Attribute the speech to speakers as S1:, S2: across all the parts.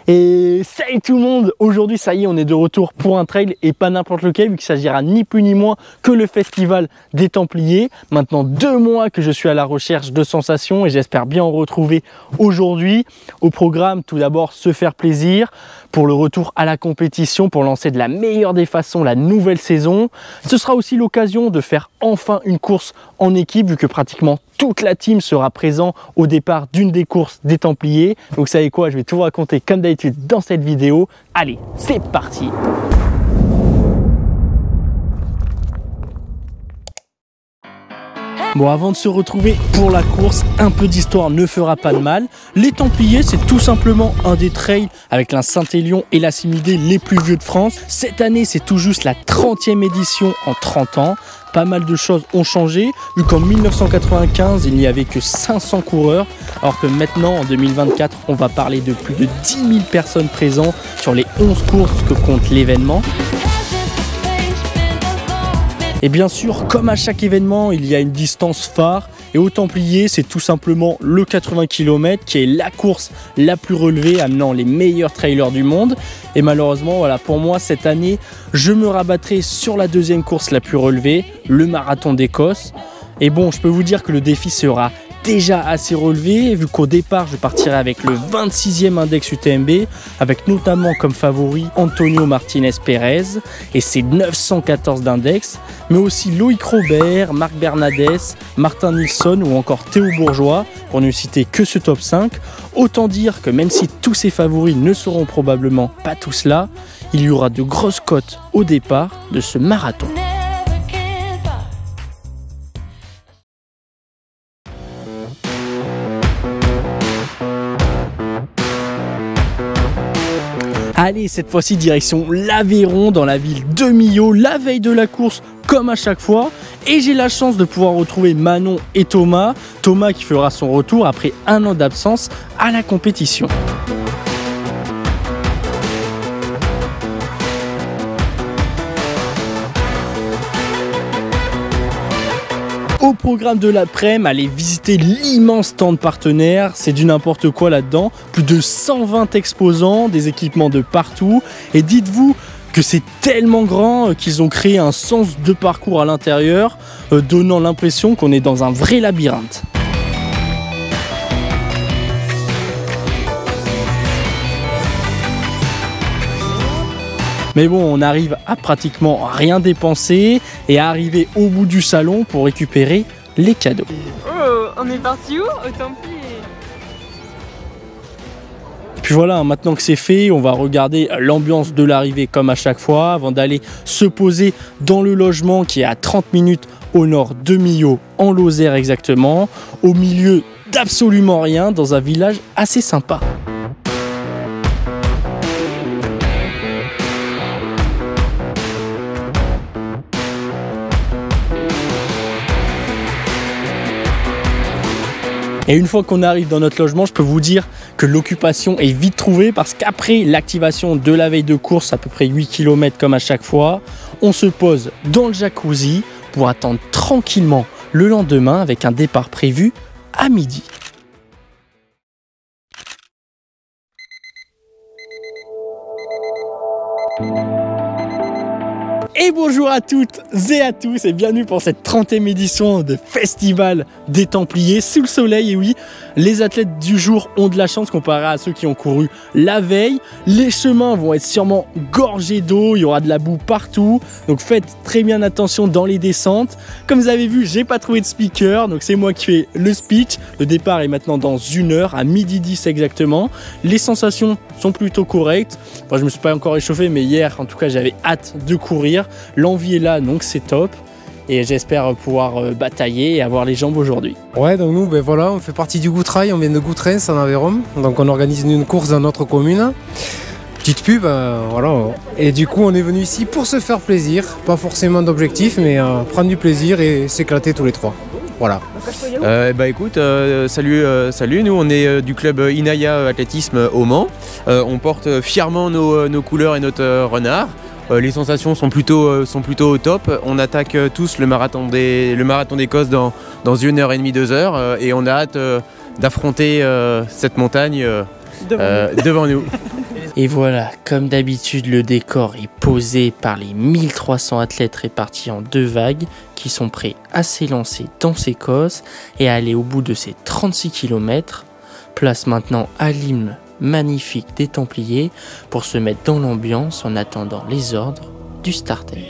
S1: Et salut tout le monde, aujourd'hui ça y est on est de retour pour un trail et pas n'importe lequel vu qu'il s'agira ni plus ni moins que le festival des Templiers. Maintenant 2 mois que je suis à la recherche de sensations et j'espère bien en retrouver aujourd'hui. Au programme tout d'abord se faire plaisir pour le retour à la compétition, pour lancer de la meilleure des façons la nouvelle saison. Ce sera aussi l'occasion de faire enfin une course en équipe vu que pratiquement toute la team sera présente au départ d'une des courses des Templiers. Donc vous savez quoi, je vais tout vous raconter comme d'habitude dans cette vidéo. Allez, c'est parti! Bon, avant de se retrouver pour la course, un peu d'histoire ne fera pas de mal. Les Templiers, c'est tout simplement un des trails avec la Saint-Élion et la Simidé les plus vieux de France. Cette année, c'est tout juste la 30e édition en 30 ans. Pas mal de choses ont changé, vu qu'en 1995, il n'y avait que 500 coureurs, alors que maintenant, en 2024, on va parler de plus de 10 000 personnes présentes sur les 11 courses que compte l'événement. Et bien sûr, comme à chaque événement, il y a une distance phare. Et aux Templiers, c'est tout simplement le 80 km qui est la course la plus relevée, amenant les meilleurs trailers du monde. Et malheureusement, voilà, pour moi, cette année, je me rabattrai sur la deuxième course la plus relevée, le marathon d'Écosse. Et bon, je peux vous dire que le défi sera déjà assez relevé, vu qu'au départ, je partirai avec le 26e index UTMB, avec notamment comme favori Antonio Martinez Pérez, et ses 914 d'index, mais aussi Loïc Robert, Marc Bernadès, Martin Nilsson ou encore Théo Bourgeois, pour ne citer que ce top 5. Autant dire que même si tous ces favoris ne seront probablement pas tous là, il y aura de grosses cotes au départ de ce marathon. Allez, cette fois-ci direction l'Aveyron dans la ville de Millau, la veille de la course comme à chaque fois. Et j'ai la chance de pouvoir retrouver Manon et Thomas. Thomas qui fera son retour après 1 an d'absence à la compétition. Au programme de l'après-midi, allez visiter l'immense stand partenaire, c'est du n'importe quoi là-dedans, plus de 120 exposants, des équipements de partout, et dites-vous que c'est tellement grand qu'ils ont créé un sens de parcours à l'intérieur, donnant l'impression qu'on est dans un vrai labyrinthe. Mais bon, on arrive à pratiquement rien dépenser et à arriver au bout du salon pour récupérer les cadeaux.
S2: Oh, on est parti où? Au Templier.
S1: Puis voilà, maintenant que c'est fait, on va regarder l'ambiance de l'arrivée comme à chaque fois avant d'aller se poser dans le logement qui est à 30 minutes au nord de Millau, en Lozère exactement, au milieu d'absolument rien, dans un village assez sympa. Et une fois qu'on arrive dans notre logement, je peux vous dire que l'occupation est vite trouvée parce qu'après l'activation de la veille de course, à peu près 8 km comme à chaque fois, on se pose dans le jacuzzi pour attendre tranquillement le lendemain avec un départ prévu à midi. Et bonjour à toutes et à tous et bienvenue pour cette 30e édition de Festival des Templiers sous le soleil. Et oui, les athlètes du jour ont de la chance comparé à ceux qui ont couru la veille. Les chemins vont être sûrement gorgés d'eau, il y aura de la boue partout. Donc faites très bien attention dans les descentes. Comme vous avez vu, j'ai pas trouvé de speaker, donc c'est moi qui fais le speech. Le départ est maintenant dans 1 heure, à 12h10 exactement. Les sensations sont plutôt correctes. Enfin, je me suis pas encore échauffé, mais hier, en tout cas, j'avais hâte de courir. L'envie est là, donc c'est top. Et j'espère pouvoir batailler et avoir les jambes aujourd'hui.
S3: Ouais, donc nous, ben voilà, on fait partie du Goutrail, on vient de Goutrens en Aveyron. Donc on organise une course dans notre commune. Petite pub, voilà. Et du coup, on est venu ici pour se faire plaisir. Pas forcément d'objectif, mais prendre du plaisir et s'éclater tous les trois. Voilà.
S4: Bah écoute, salut, nous on est du club Inaya Athlétisme au Mans. On porte fièrement nos couleurs et notre renard. Les sensations sont plutôt au top. On attaque tous le marathon d'Écosse dans 1h30, 2 heures et on a hâte d'affronter cette montagne devant nous.
S1: Et voilà, comme d'habitude, le décor est posé par les 1300 athlètes répartis en 2 vagues qui sont prêts à s'élancer dans ces cosses et à aller au bout de ces 36 km. Place maintenant à l'hymne magnifique des Templiers pour se mettre dans l'ambiance en attendant les ordres du starter.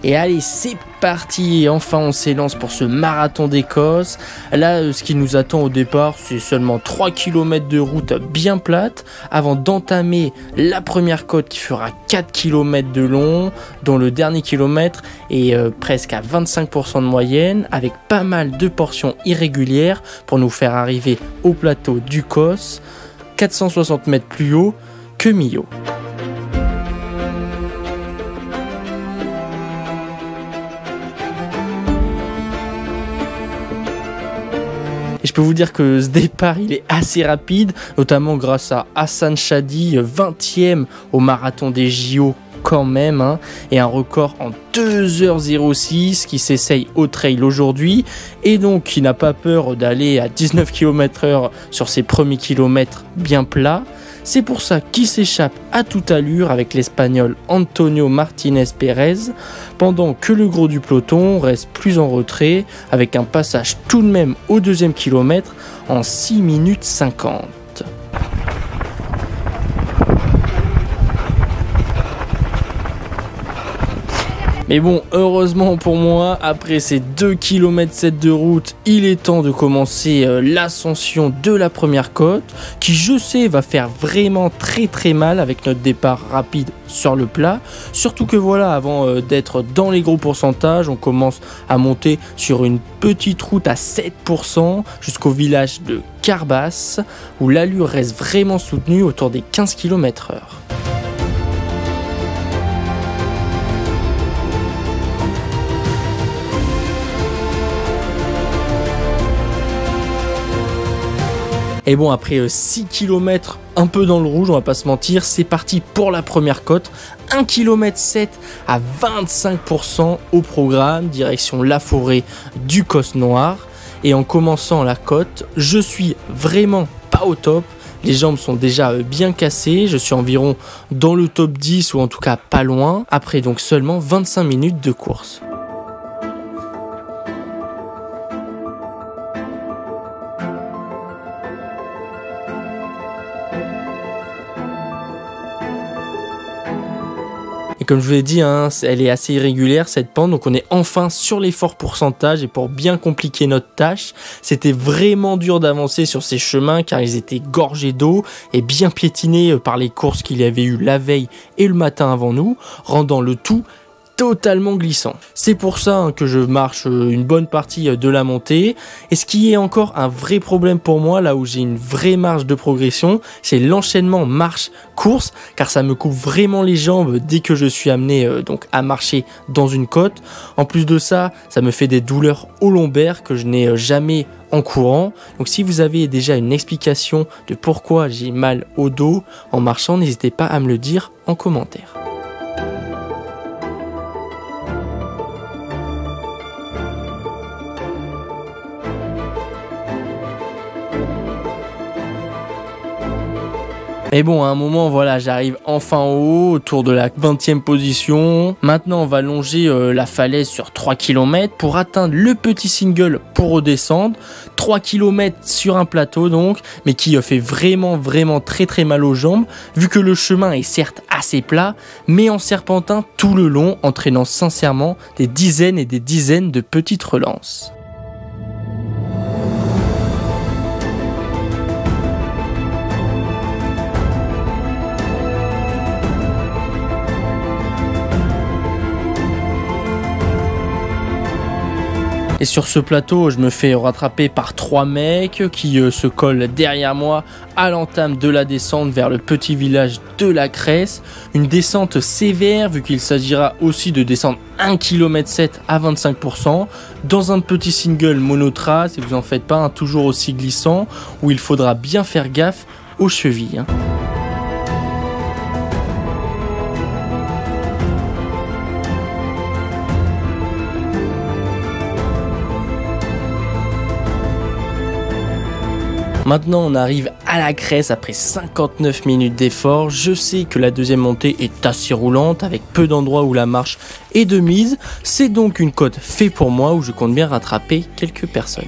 S1: Et allez, c'est parti! Et enfin, on s'élance pour ce marathon d'Écosse. Là, ce qui nous attend au départ, c'est seulement 3 km de route bien plate avant d'entamer la première côte qui fera 4 km de long, dont le dernier kilomètre est presque à 25% de moyenne, avec pas mal de portions irrégulières pour nous faire arriver au plateau du Cos, 460 mètres plus haut que Millau. Et je peux vous dire que ce départ, il est assez rapide, notamment grâce à Hassan Chadi, 20e au marathon des JO quand même, hein, et un record en 2h06 qui s'essaye au trail aujourd'hui, et donc qui n'a pas peur d'aller à 19 km/h sur ses premiers kilomètres bien plats. C'est pour ça qu'il s'échappe à toute allure avec l'Espagnol Antonio Martinez Pérez, pendant que le gros du peloton reste plus en retrait avec un passage tout de même au 2e kilomètre en 6 minutes 50. Mais bon, heureusement pour moi, après ces 2 km 7 de route, il est temps de commencer l'ascension de la première côte, qui je sais va faire vraiment très mal avec notre départ rapide sur le plat. Surtout que voilà, avant d'être dans les gros pourcentages, on commence à monter sur une petite route à 7% jusqu'au village de Carbas, où l'allure reste vraiment soutenue autour des 15 km/h. Et bon, après 6 km un peu dans le rouge, on va pas se mentir, c'est parti pour la première côte. 1 km 7 à 25% au programme, direction la forêt du Cos Noir. Et en commençant la côte, je suis vraiment pas au top. Les jambes sont déjà bien cassées, je suis environ dans le top 10 ou en tout cas pas loin, après donc seulement 25 minutes de course. Et comme je vous l'ai dit, hein, elle est assez irrégulière cette pente, donc on est enfin sur les forts pourcentages. Et pour bien compliquer notre tâche, c'était vraiment dur d'avancer sur ces chemins car ils étaient gorgés d'eau et bien piétinés par les courses qu'il y avait eu la veille et le matin avant nous, rendant le tout totalement glissant. C'est pour ça que je marche une bonne partie de la montée. Et ce qui est encore un vrai problème pour moi, là où j'ai une vraie marge de progression, c'est l'enchaînement marche-course, car ça me coupe vraiment les jambes dès que je suis amené donc à marcher dans une côte. En plus de ça, ça me fait des douleurs au lombaire que je n'ai jamais en courant. Donc si vous avez déjà une explication de pourquoi j'ai mal au dos en marchant, n'hésitez pas à me le dire en commentaire. Et bon, à un moment, voilà, j'arrive enfin en haut, autour de la 20e position. Maintenant, on va longer la falaise sur 3 km pour atteindre le petit single pour redescendre. 3 km sur un plateau donc, mais qui fait vraiment très mal aux jambes, vu que le chemin est certes assez plat, mais en serpentin tout le long, entraînant sincèrement des dizaines et des dizaines de petites relances. Et sur ce plateau, je me fais rattraper par 3 mecs qui se collent derrière moi à l'entame de la descente vers le petit village de la Cresse. Une descente sévère vu qu'il s'agira aussi de descendre 1,7 km à 25% dans un petit single monotrace, et vous en faites pas, toujours aussi glissant, où il faudra bien faire gaffe aux chevilles. Maintenant on arrive à la Cresse après 59 minutes d'effort. Je sais que la deuxième montée est assez roulante avec peu d'endroits où la marche est de mise. C'est donc une côte faite pour moi où je compte bien rattraper quelques personnes.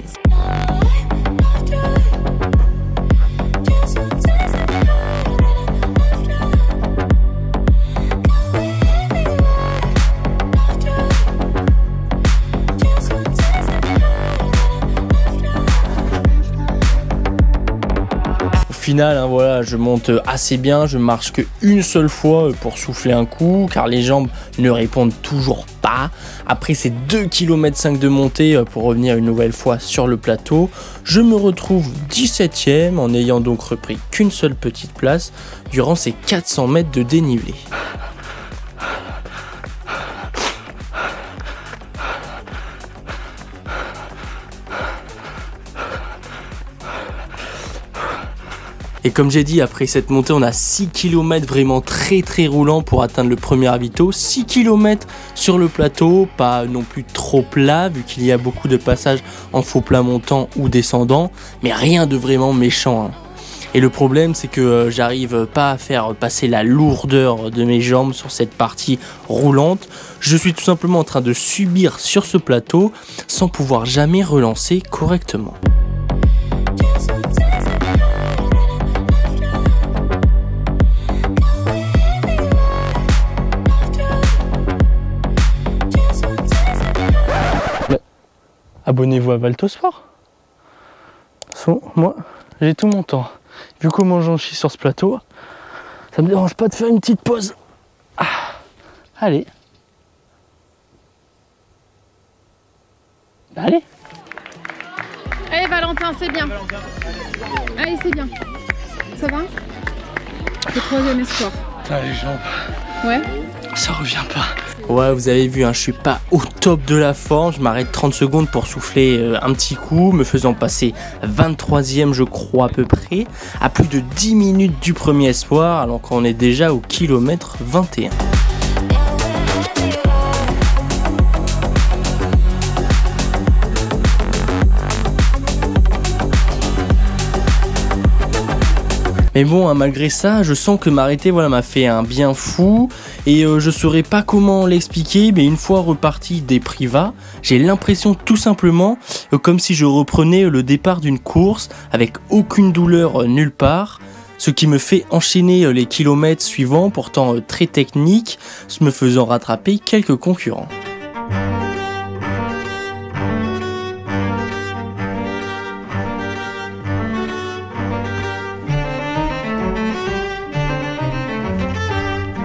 S1: Final, voilà, je monte assez bien, je marche qu'une seule fois pour souffler un coup car les jambes ne répondent toujours pas. Après ces 2,5 km de montée pour revenir une nouvelle fois sur le plateau, je me retrouve 17ème en n'ayant donc repris qu'une seule petite place durant ces 400 mètres de dénivelé. Et comme j'ai dit, après cette montée, on a 6 km vraiment très roulant pour atteindre le premier ravito. 6 km sur le plateau, pas non plus trop plat vu qu'il y a beaucoup de passages en faux plat montant ou descendant, mais rien de vraiment méchant. Et le problème, c'est que j'arrive pas à faire passer la lourdeur de mes jambes sur cette partie roulante. Je suis tout simplement en train de subir sur ce plateau sans pouvoir jamais relancer correctement. Abonnez-vous à Valtosport. Moi, j'ai tout mon temps. Vu comment j'en chie sur ce plateau, ça me dérange pas de faire une petite pause. Allez. Allez.
S2: Allez Valentin, c'est bien. Allez, c'est bien. Ça va? Le troisième espoir.
S1: Les jambes.
S2: Ouais.
S1: Ça revient pas. Ouais, vous avez vu, je suis pas au top de la forme. Je m'arrête 30 secondes pour souffler un petit coup, me faisant passer 23ème, je crois, à peu près, à plus de 10 minutes du premier espoir, alors qu'on est déjà au kilomètre 21. Mais bon, malgré ça, je sens que m'arrêter m'a fait un bien fou et je saurais pas comment l'expliquer, mais une fois reparti des Privas, j'ai l'impression tout simplement comme si je reprenais le départ d'une course avec aucune douleur nulle part, ce qui me fait enchaîner les kilomètres suivants, pourtant très techniques, me faisant rattraper quelques concurrents.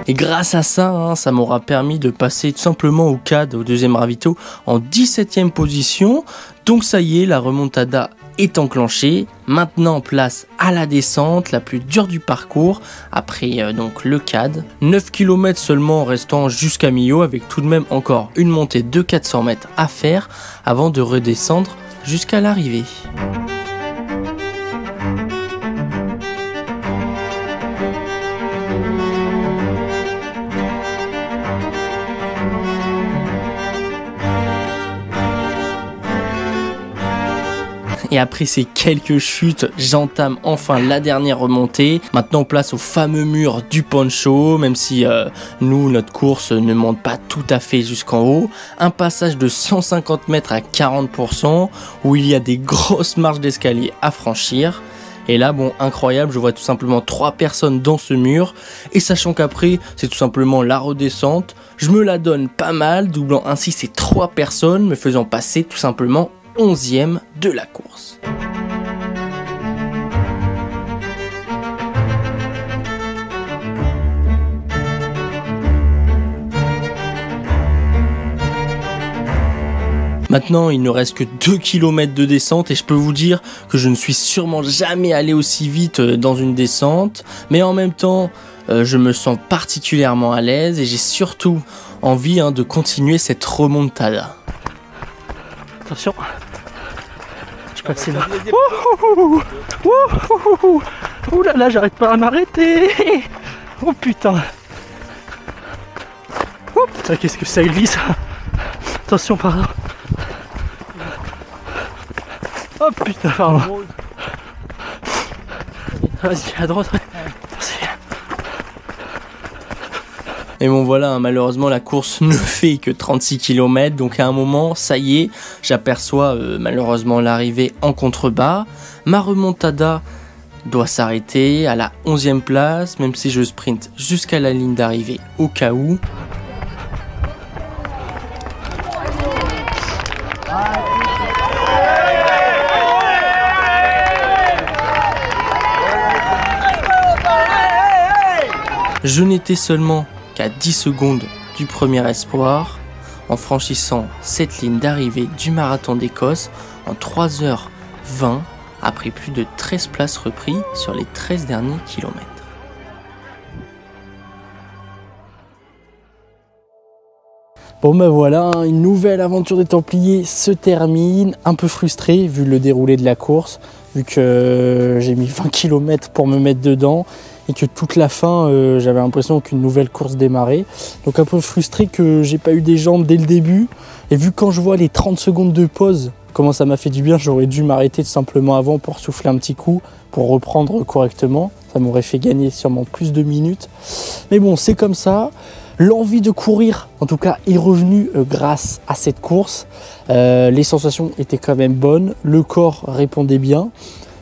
S1: Et grâce à ça, ça m'aura permis de passer tout simplement au CAD, au deuxième ravito, en 17ème position. Donc ça y est, la remontada est enclenchée. Maintenant, place à la descente, la plus dure du parcours, après donc le CAD. 9 km seulement restant jusqu'à Millau, avec tout de même encore une montée de 400 mètres à faire avant de redescendre jusqu'à l'arrivée. Et après ces quelques chutes, j'entame enfin la dernière remontée. Maintenant, place au fameux mur du Poncho, même si nous, notre course ne monte pas tout à fait jusqu'en haut. Un passage de 150 mètres à 40%, où il y a des grosses marches d'escalier à franchir. Et là, bon, incroyable, je vois tout simplement 3 personnes dans ce mur. Et sachant qu'après, c'est tout simplement la redescente, je me la donne pas mal, doublant ainsi ces 3 personnes, me faisant passer tout simplement 11e de la course. Maintenant, il ne reste que 2 km de descente et je peux vous dire que je ne suis sûrement jamais allé aussi vite dans une descente. Mais en même temps, je me sens particulièrement à l'aise et j'ai surtout envie de continuer cette remontada. Attention, je passe là. Ouh là là, j'arrête pas à m'arrêter. Oh putain. Oh putain, qu'est-ce que ça glisse. Attention, pardon. Oh putain, pardon. Vas-y, à droite. Merci. Et bon voilà, malheureusement la course ne fait que 36 km, donc à un moment, ça y est, j'aperçois malheureusement l'arrivée en contrebas. Ma remontada doit s'arrêter à la 11e place, même si je sprinte jusqu'à la ligne d'arrivée au cas où. Je n'étais seulement qu'à 10 secondes du premier espoir, en franchissant cette ligne d'arrivée du marathon d'Écosse en 3h20, après plus de 13 places repris sur les 13 derniers kilomètres. Bon ben voilà, une nouvelle aventure des Templiers se termine, un peu frustré vu le déroulé de la course, vu que j'ai mis 20 km pour me mettre dedans et que toute la fin j'avais l'impression qu'une nouvelle course démarrait. Donc un peu frustré que j'ai pas eu des jambes dès le début, et vu quand je vois les 30 secondes de pause, comment ça m'a fait du bien, j'aurais dû m'arrêter tout simplement avant pour souffler un petit coup, pour reprendre correctement. Ça m'aurait fait gagner sûrement plus de minutes. Mais bon, c'est comme ça. L'envie de courir, en tout cas, est revenue grâce à cette course. Les sensations étaient quand même bonnes, le corps répondait bien.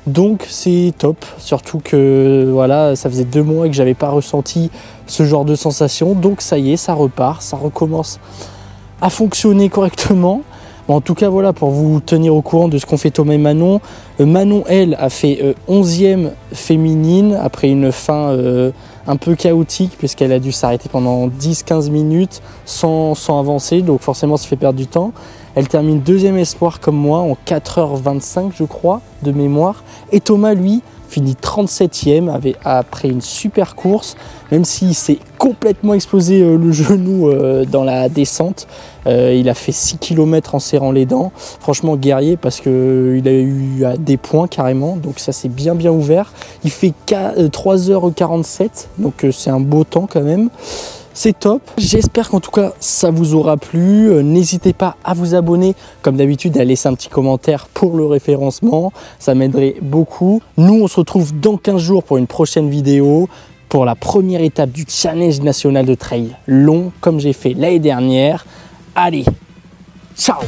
S1: Donc c'est top, surtout que voilà, ça faisait 2 mois que j'avais pas ressenti ce genre de sensation. Donc ça y est, ça repart, ça recommence à fonctionner correctement. Bon, en tout cas voilà, pour vous tenir au courant de ce qu'ont fait Thomas et Manon. Manon, elle, a fait 11e féminine après une fin un peu chaotique, puisqu'elle a dû s'arrêter pendant 10-15 minutes sans avancer, donc forcément ça fait perdre du temps. Elle termine 2e espoir comme moi en 4h25 je crois de mémoire, et Thomas lui finit 37e après une super course, même s'il s'est complètement explosé le genou dans la descente. Il a fait 6 km en serrant les dents, franchement guerrier, parce qu'il a eu des points carrément, donc ça c'est bien ouvert. Il fait 3h47, donc c'est un beau temps quand même. C'est top, j'espère qu'en tout cas ça vous aura plu. N'hésitez pas à vous abonner comme d'habitude, à laisser un petit commentaire pour le référencement, ça m'aiderait beaucoup. Nous on se retrouve dans 15 jours pour une prochaine vidéo, pour la première étape du challenge national de trail long comme j'ai fait l'année dernière. Allez, ciao!